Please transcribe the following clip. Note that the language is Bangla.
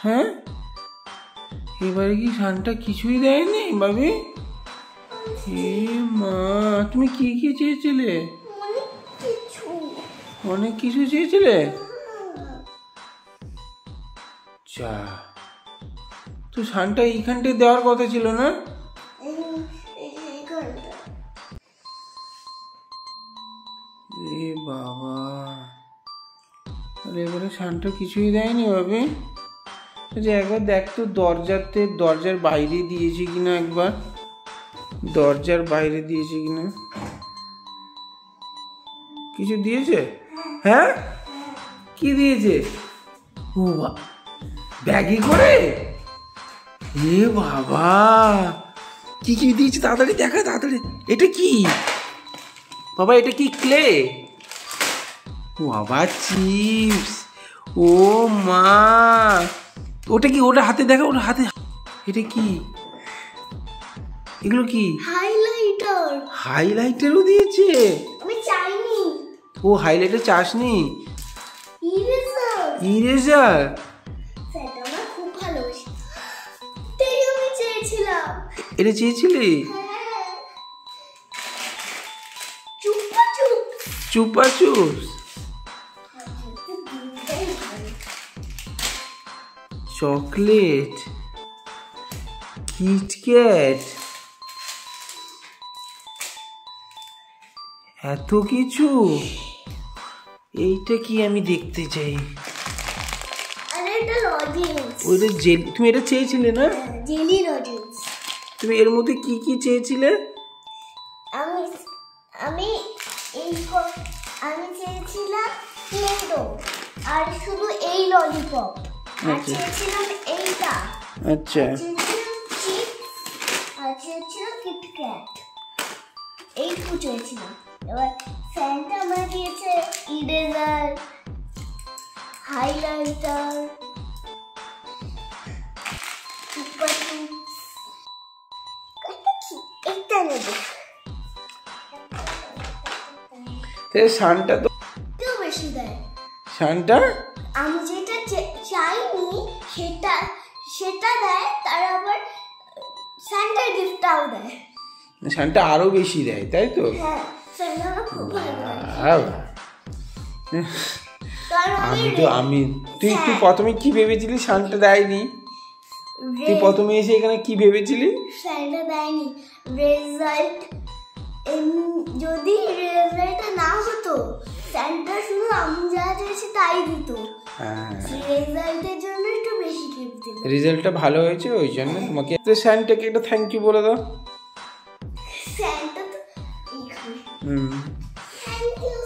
হ্যাঁ, এবারে কি সান্টা কিছুই দেয়নি ভাবি? এ মা, তুমি কি কি চেয়েছিলে? অনেক কিছু চেয়েছিলে। যা, তো সান্টা এইখানটায় দেওয়ার কথা ছিল না? এ বাবা, তাহলে এবারে সান্টা কিছুই দেয়নি ভাবি? আচ্ছা একবার দেখ তো দরজার বাইরে দিয়েছে কিনা, একবার দরজার বাইরে দিয়েছে কিনা। কিছু দিয়েছে? হ্যাঁ, কি দিয়েছে? ও ব্যাগে করে? এ বাবা, কি কি দিয়েছে তাড়াতাড়ি দেখা, তাড়াতাড়ি। এটা কি বাবা, এটা কি ক্লে? ও বাবা, চিপস। ও মা, ওটা কি? ওটা হাতে দেখা, ওটা হাতে। এটা কি? এগুলো কি? হাইলাইটারও দিয়েছে? আমি চাইনি। ও হাইলাইটার চাসনি? ইরেজার। সেটা আমার খুব ভালোবাসি, তাই আমি চেয়েছিলাম। এটা চেয়েছিলি? চুপা চুপ। চুপা চুপ। চকলেট, কিটক্যাট, এত কিছু। এইটা কি আমি দেখতে চাই। আরে এটা লজেন্স। ওইটা জেলি, তুমি এটা চেয়েছিলে না? Jelly lozenges. তুমি এর মধ্যে কি কি চেয়েছিলে? আমি আমি এই আমি চেয়েছিলাম প্লেডো, আর শুধু এই ললিপপ, আর চেয়েছিলাম এইটা। আচ্ছা, চেয়েছিলাম চিপস, আর চেয়েছিলাম কিটক্যাট। এইটুকু চেয়েছিলাম। এবার স্যান্টা আমার দিয়েছে ইরেজার, হাইলাইটার, চুপা চুপস। এইটা নেব। সান্টা তো কেউ বেশি দেয়। সান্টা আমি যেটা চাইনি সেটা সেটা দেয়, তার আবার স্যান্টার গিফটটাও দেয়। সান্টা আরো বেশি দেয়, তাই তো? হ্যাঁ, স্যান্টা আমার খুব ভালো লাগে। তুই প্রথমে কি ভেবেছিলি সান্টা দেয়নি? তুই প্রথমে এসে এখানে কি ভেবেছিলি? সান্টা দেয়নি। রেজাল্ট, যদি রেজাল্টটা না হতো, স্যান্টা শুধু আমি যা চেয়েছি তাই দিত। রেজাল্টের জন্য একটু বেশি গিফট দিল। রেজাল্টটা ভালো হয়েছে ওই জন্য তোমাকে। স্যান্টাকে একটা থ্যাংক ইউ বলে দাও। স্যান্টা তো এখানে। Thank you.